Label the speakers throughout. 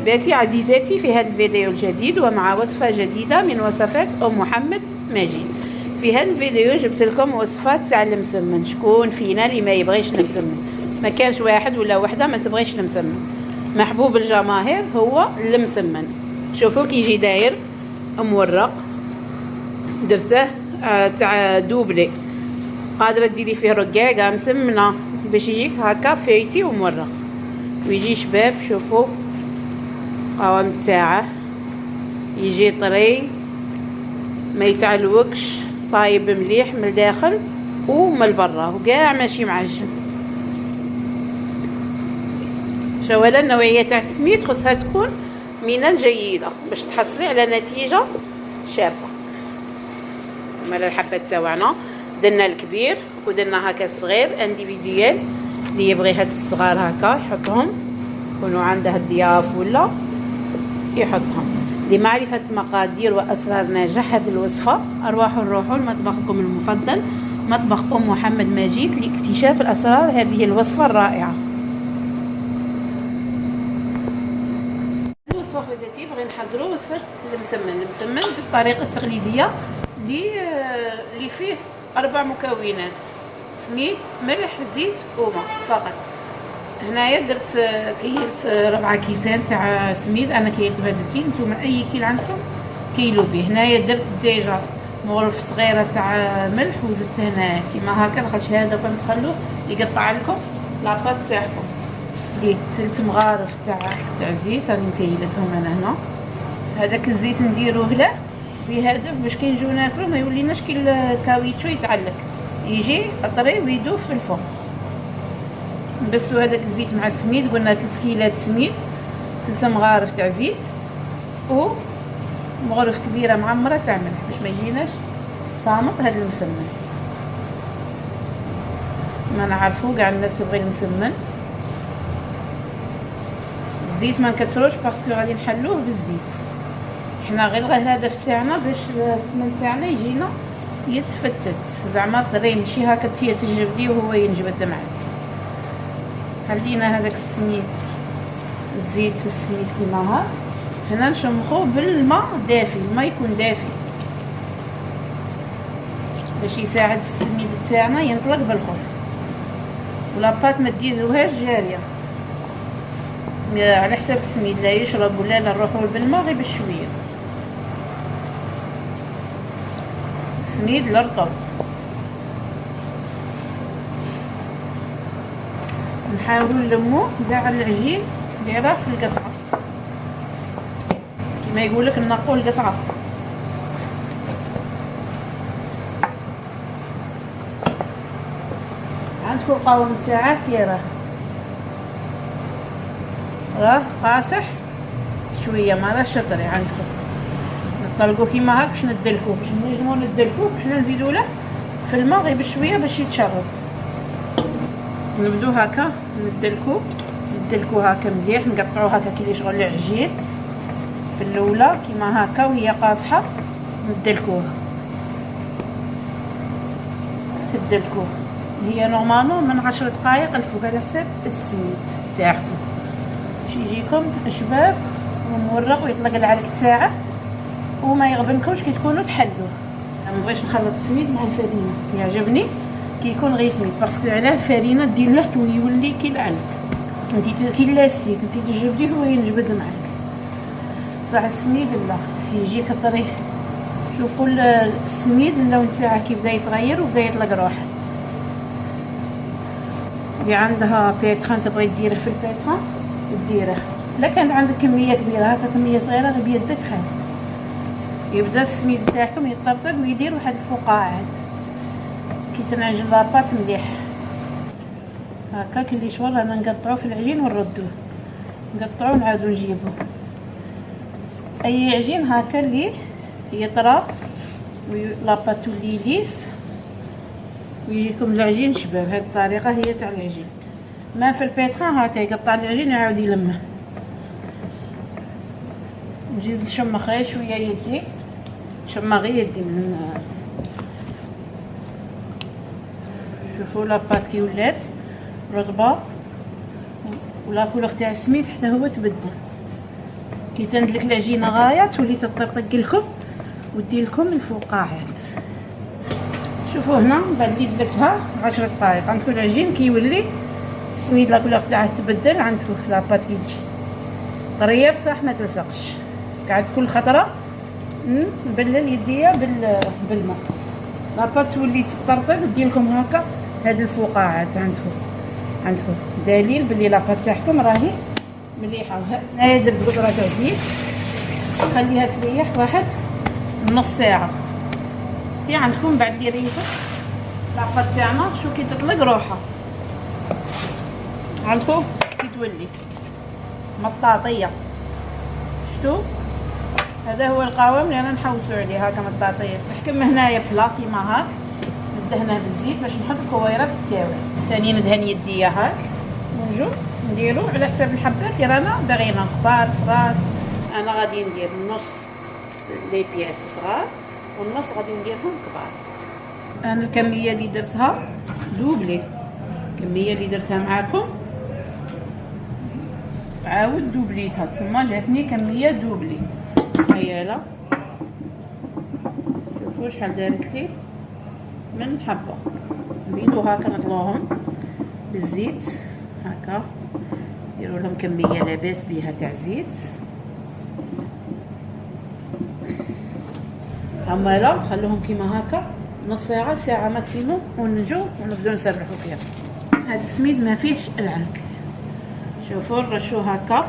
Speaker 1: حبيباتي عزيزاتي في هذا الفيديو الجديد ومع وصفة جديدة من وصفات أم محمد مجيد. في هذا الفيديو جبت لكم وصفات تاع المسمن. شكون فينا اللي ما يبغيش المسمن؟ ما كانش واحد ولا وحدة ما تبغيش المسمن. محبوب الجماهير هو المسمن. شوفوا كي يجي داير مورق، درته تاع دوبلي، قادرة ديري فيه رقاقة مسمنة باش يجيك هكا فايتي ومورق ويجي شباب. شوفوا القوام تاعه، يجي طري ما يتعلوكش، طايب مليح من الداخل ومن البرا وكاع ماشي معجن. اولا النوعيه تاع السميد خصها تكون من الجيده باش تحصلي على نتيجه شابه. مالا الحبات تاعنا درنا الكبير ودرنا هكا الصغير انديفيديال، اللي يبغي هاد الصغار هكا يحطهم، يكونوا عنده ضياف ولا يحطهم. لمعرفة مقادير وأسرار نجاح هذه الوصفة أرواحوا نروحوا لمطبخكم المفضل مطبخ أم محمد مجيد لاكتشاف الأسرار هذه الوصفة الرائعة. الوصفة خليتي بغي نحضروا وصفة المسمن بالطريقة التقليدية اللي فيه 4 مكونات: سميد، ملح، زيت وماء فقط. هنايا درت كيلت 4 كيسان تاع سميد، انا كيلت بهذا الكيل، نتوما اي كيل عندكم كيلو به. هنايا درت ديجا مغرف صغيره تاع ملح وزدت هنايا كيما هكا، لاخاطش هذا كون تخلوه يقطع لكم لاباط تاعكم. لقيت 3 مغارف تاع زيت راني مكيلتهم انا هنا. هذاك الزيت نديروه له بهدف باش كي نجيو ناكلو ما يوليناش كي الكاويتشو يتعلق، يجي طري ويدوب في الفم. نبسو هذاك الزيت مع السميد، قلنا 3 كيلات سميد، 3 مغارف تاع زيت ومغرف كبيره معمره تاع ملح باش ما يجيناش صامت هذا المسمن. ما نعرفو كاع الناس تبغي المسمن. الزيت ما نكتروش باسكو غادي نحلوه بالزيت، حنا غير الهدف تاعنا باش السمن تاعنا يجينا يتفتت زعما طري، ماشي هكا تجبديه وهو ينجبد معاك. خلينا هذاك السميد الزيت في السميد كيما ها. هنا نشمخوه بالماء دافي، الماء يكون دافي باش يساعد السميد تاعنا ينطلق بالخف، ولاباط ما ديروهاش جاريه على حساب السميد لا يشرب ولا لا نروحو بالماء غير بشويه. السميد الرطب نحاولوا نلمو كاع العجين اللي راه في القصعه، كيما يقولك نقوا القصعه. عندكم القوام تاعه كي راه قاصح شويه، ما راهش طري. عندكم نطلقوا كيما هاك باش ندلكوه، باش نجمو ندلكوه حنا نزيدوا له في الماء غير بشويه باش يتشرب. نبدو هكا ندلكو هكا مليح، نقطعو هكا كي شغل العجين في الاولى كيما هكا وهي قاصحه، ندلكوه تدلكوه. هي نورمالمون من 10 دقائق الفوق على حساب السميد تاعكم باش يجيكم شباب ومورق ويطلق العلك تاعه وما يغبنكمش كي تكونوا تحلوه. ما نبغيش نخلط السميد مع الفرينه، يعجبني كي يكون غير سميد باسكو علاه الفرينه دير له يولي كي العلك، انتي كي لاستيك انتي تجبديه هو ينجبد معاك. بصح السميد لا يجيك طري. شوفوا السميد اللون تاعه كي بدا يتغير وبدا يطلق روحه. اللي عندها بيتخان تبغي ديره في البيتخان ديره، لا كانت عندك كميه كبيره هكا كميه صغيره غير بيدك خير. يبدا السميد تاعكم يطبطب ويدير واحد الفقاعات كي تنعجن لاباط مليح هكا. كلي شغل رانا نقطعوه في العجين ونردوه، نقطعوه نعاودو نجيبوه. اي عجين هكا اللي يطرى لاباط تولي ليس ويجيكم العجين شباب. هذه الطريقه هي تاع العجين. ما في البيتخان هكا يقطع العجين يعاود يلمه. نجي نشمخ غير شويه يدي، نشمخ غير يدي من شوفوا لاباط كي ولات رطبه ولا كولور تاع السميد حتى هو تبدل. كي تندلك العجينه غايه تولي تطرطق لكم ودير لكم الفقاعات. شوفوا هنا بعد اللي دلكتها 10 دقائق عندكم العجين كيولي السميد لا كولور تاعه تبدل، عندكم لاباط كي تجي طريه بصح ما تلصقش. قاعد كل خطره نبلل يديا بالماء لاباط تولي تطرطق ودير لكم هكا هاد الفقاعات. عندكم دليل بلي لاباط تاعكم راهي مليحه. هنايا درت قطره تاع زيت خليها تريح واحد نص ساعه. تي عندكم بعد اللي ريحت لاباط تاعنا شو كي تطلق روحها عندكم كي تولي مطاطيه. شتو هذا هو القوام اللي انا نحوسو عليه هكا مطاطيه. نحكم هنايا بلا كيما هاك ندهنه بالزيت باش نحط الكويرات تاوي. ثاني ندهن يديا هاك ونجو نديرو على حساب الحبات اللي رانا باغينا كبار صغار. انا غادي ندير نص لي بياس صغار والنص غادي نديرهم كبار. انا الكميه اللي درتها دوبلي الكميه اللي درتها معاكم عاود دوبليتها تما جاتني كميه دوبلي. هيا لا شوفوا شحال دارت لي من حبه. نزيدو هكا نطلوهم بالزيت هكا نديرو لهم كميه لاباس بها تاع زيت. اما لا نخلوهم كيما هكا نص ساعه ساعه ماكسيموم ونجو ونبداو نسرحو فيها. هذا السميد ما فيهش العنك. شوفوا نرشو هكا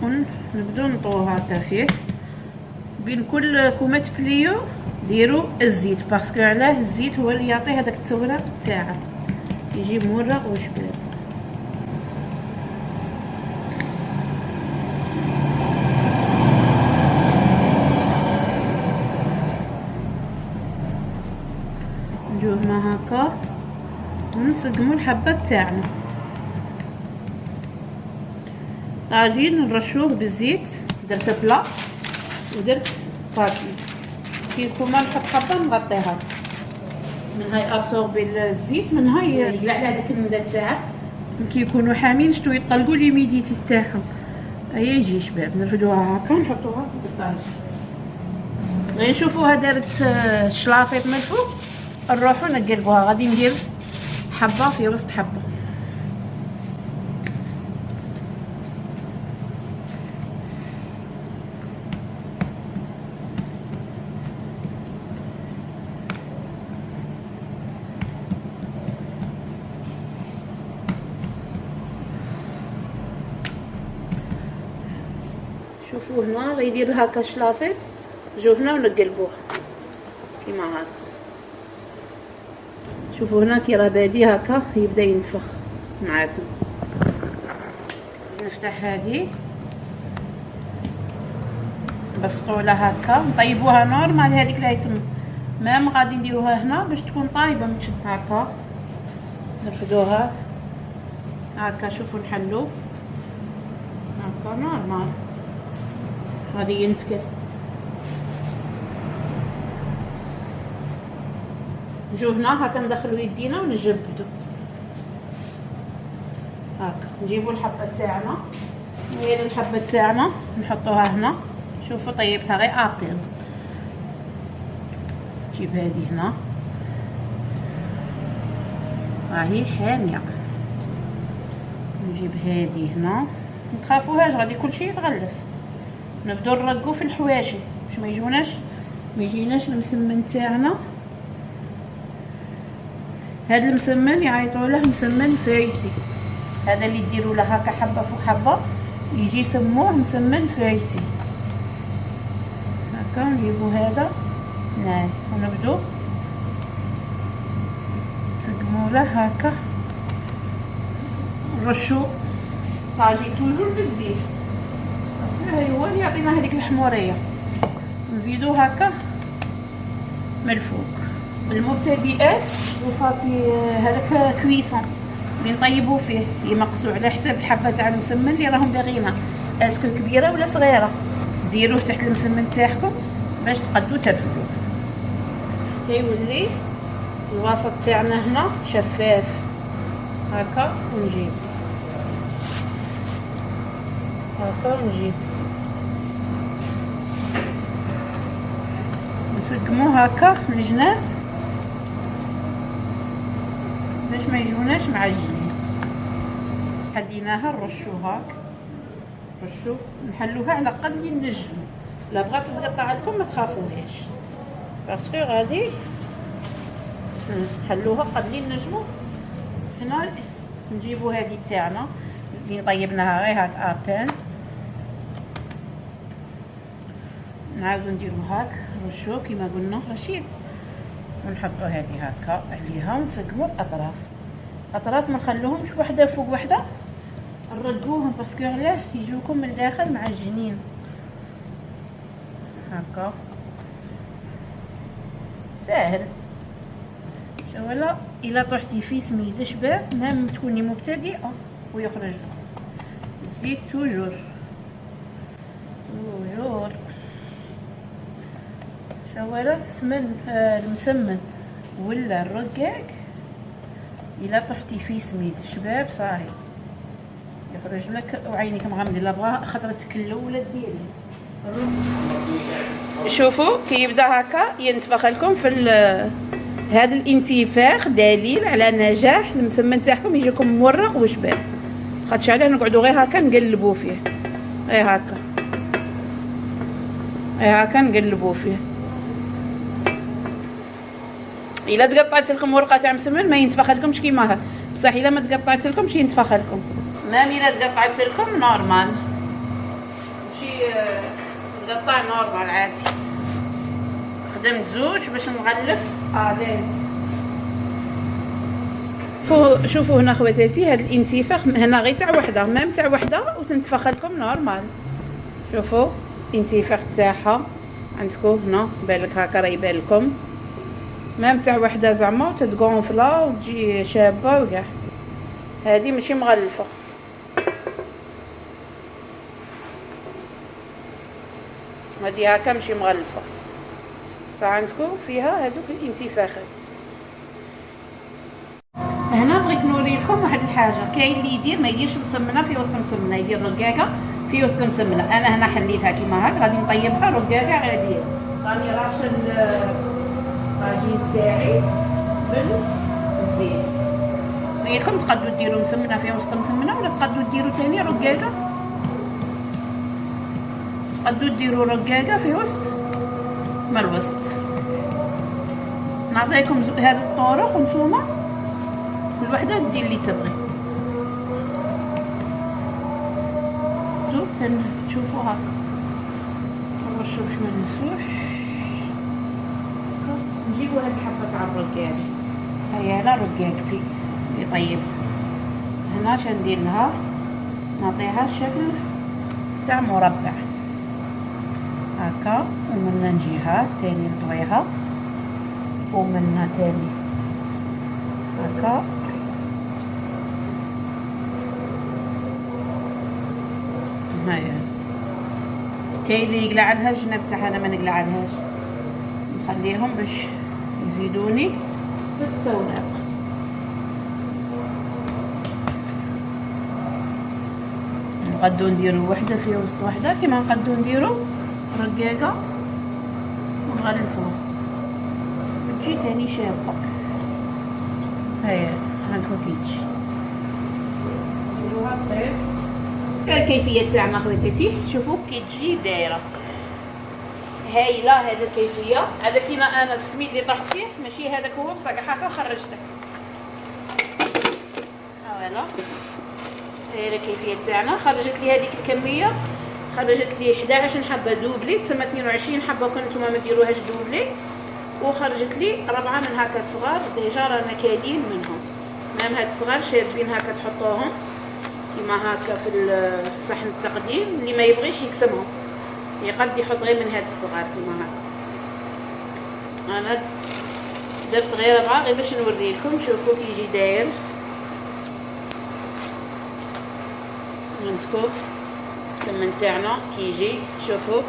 Speaker 1: ونبداو نطوو هكا فيه. بين كل كومات بليو ديروا الزيت باسكو علاه الزيت هو اللي يعطي هذاك التورق تاعه يجي مورق وشباب. نجو هنا هكا ونسقمو الحبات تاعنا. طاجين نرشوه بالزيت درت بلا ودرت باكي كي كوما نحط حبه نغطيها من هاي ابسوربي الزيت من هاي يقلع على داك المدى تاعه. كي يكونوا حامين شتو يطلقوا ليميديتي تاعهم. هيا يجي شباب نرفدوها هكا نحطوها في الطاج. غير نشوفوها دارت الشلافيط من الفوق نروحو نقلبوها. غادي ندير حبه في وسط حبه. شوفوا هنا غيدير هكا شلافيط جو هنا ونقلبوه كيما هكا. شوفوا هنا كي راه بادي هكا يبدا ينتفخ معاكم. نفتح هذه بسطوله هكا نطيبوها نورمال. هذيك اللي يتم مام غادي نديروها هنا باش تكون طايبه من شد هكا. نرفدوها هكا. شوفوا نحلو هكا نورمال غادي ينتكل. نجو هنا هكا ندخلو يدينا ونجبدو هكا. نجيبو الحبه تاعنا هي الحبه تاعنا نحطوها هنا. شوفوا طيبتها غير اقل. نجيب هذه هنا راهي حاميه. نجيب هذه هنا متخافوهاش غادي كلشي يتغلف. نبداو نرقو في الحواشي باش ما يجيناش المسمن تاعنا. هذا المسمن يعيطوا له مسمن فايتي. هذا اللي ديروا له هكا حبه فوق حبه يجي يسموه مسمن فايتي. هكا نجيبو هذا نعم ونبدو نسقمو له هكا. نرشو طاجي توجور بالزيت هاي هو اللي يعطينا هذيك الحموريه. نزيدو هكا من الفوق. المبتدئات وفي هذاك كويسون اللي نطيبو فيه يمقسو على حساب الحبه تاع المسمن اللي راهم باغينها اسكو كبيره ولا صغيره. ديروه تحت المسمن تاعكم باش تقدو ترفدوه. تيولي الوسط تاعنا هنا شفاف هكا. ونجيب هاكا نجي نسقمو هاكا من الجناب باش ما يجوناش معجنين. حديناها نرشو هاك، نرشو نحلوها على قد اللي نجمو. لا بغات تقطع لكم ما تخافوهاش، باسكو غادي نحلوها قد اللي نجمو. هنا نجيبو هذه تاعنا اللي طيبناها غير هاك ابان، نعاودو نديرو هاك نرشو كيما قلنا رشيد، ونحطو هذه هاكا عليها ونسقمو الاطراف ما نخلوهمش وحده فوق وحده، نرقوهم باسكو علاه يجوكم من الداخل معجنين هاكا. ساهل شولا الا طحتي في سميد شباب مهم تكوني مبتدئه ويخرج الزيت توجور شولا السمن المسمن ولا الرقاق الا طحتي في سميد شباب صاحي يخرج لك وعينك مغمضه. لا بغا خطرتك الاولى ديري. شوفوا كي يبدا هكا ينتفخ لكم في هذا الانتفاخ دليل على نجاح المسمن تاعكم، يجيكم مورق وشباب. خاطش علاه نقعدوا غير هكا نقلبوا فيه، غير هكا نقلبوا فيه. الا تقطعت لكم ورقه تاع مسمن ما ينتفخ لكمش كيما ها، بصح الا ما تقطعت لكمش ينتفخ لكم. مام الا تقطعت لكم نورمال ماشي تقطع نورمال عادي. خدمت زوج باش نغلف اليز. شوفوا هنا خواتاتي هذا الانتفاخ هنا غير تاع وحده، مام تاع وحده وتنتفخ لكم نورمال. شوفوا الانتفاخ تاعها عندكم هنا بالك هكا راه يبان لكم، مام تاع وحده زعما وتتغونفلا وتجي شابه وكاع. هذه ماشي مغلفه، هذه هكا ماشي مغلفه، صح عندكم فيها هذوك الانتفاخات. هنا بغيت نوري لكم واحد الحاجه، كاين اللي يدير ما يديرش مسمنه في وسط مسمنه، يدير رقاقه في وسط مسمنه. انا هنا حليتها كيما هاك، غادي نطيبها رقاقه عاديه. راني راشن الطاجين تاعي بالزيت. نوريكم تقدروا ديروا مسمنه في وسط مسمنه ولا تقدروا ديروا ثاني رقاقه، تقدروا ديروا رقاقه في وسط ما الوسط. نعطيكم هذه الطرق وانتوما كل وحده دير اللي تبغي. تشوفوا هكا نرشو باش ما ننسوش. نجيبوا هاد الحبه تاع الرقاق، هيا انا رقاقتي اللي طيبتها هنا. شندير لها نعطيها الشكل تاع مربع هكا، ومن جهات تاني نطويها ومنها تاني هكا. هيا كاين اللي يقلع لها الجناب تاعها، انا ما نقلع لهاش، نخليهم باش يزيدوني في التونق. نقدو نديرو وحده في وسط وحده كيما نقدو نديرو رقاقه ونغلفوها تجي تاني شابه. هيا هاكا كيتجي نديروها طيب. الكيفيه تاعنا خواتاتي شوفوا كي تجي دايره هايله. هذه الكيفيه، هذا كيما انا السميد اللي طحت فيه ماشي هذاك هو بصح هكا خرجته. فوالا هي الكيفيه تاعنا. خرجت لي هذيك الكميه، خرجت لي 11 حبه دوبلي، تسمى 22 حبه كون نتوما ما ديروهاش دوبلي. وخرجت لي 4 من هكا صغار ديجا رانا كايلين منهم. مام هاد الصغار شابين هكا تحطوهم كيما هكا في صحن التقديم. اللي ما يبغيش يقسمهم يقد يحط غير من هاد الصغار كيما هكا. انا درت غير 4 غير باش نوريلكم. شوفوا كي يجي داير عندكم السمن تاعنا كي يجي. شوفوا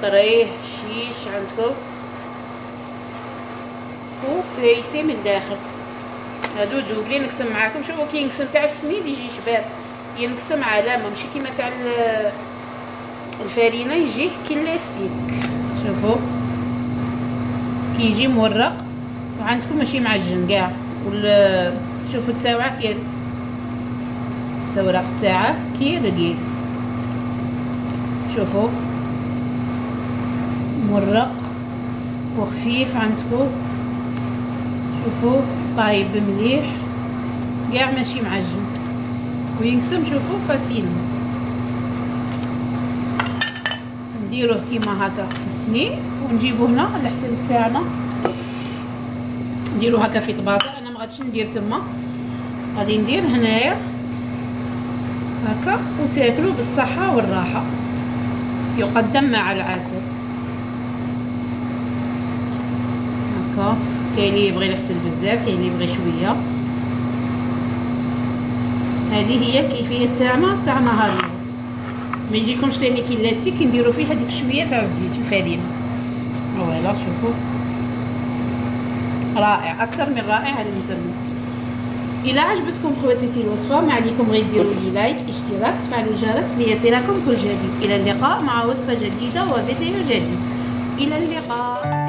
Speaker 1: طريه شيش عندكم وفايتي من داخل. هادو دوبلي نقسم معاكم. شوفوا كي نقسم تاع السميد يجي شباب ينقسم علامه ماشي كيما تاع الفارينه يجيه كلاستيك. شوفوا كيجي مورق وعندكم ماشي معجن كاع. شوفوا التاوعه كي التورق تاعه كي رقيق. شوفوا مورق وخفيف عندكم. شوفوا طايب مليح كاع ماشي معجن وينقسم. شوفوا فاسيل نديروه كيما هكا في السنين ونجيبو هنا الحسل تاعنا نديرو هكا في طباصه. انا ما غاديش ندير تما، غادي ندير هنايا هكا وتاكلوا بالصحه والراحه. يقدم مع العسل هكا. كاين اللي يبغي العسل بزاف، كاين اللي يبغي شويه. هذه هي كيفيه تاعنا تاع نهار اليوم. ما يجيكمش تاني كي لاستيك نديرو فيه هذيك شويه تاع الزيت الفرينه. فوالا شوفوا رائع، اكثر من رائع هذا المسمن. الى عجبتكم خواتاتي الوصفه ما عليكم غير ديروا لي لايك، اشتراك، تفعلوا الجرس ليصلكم كل جديد. الى اللقاء مع وصفه جديده وفيديو جديد. الى اللقاء.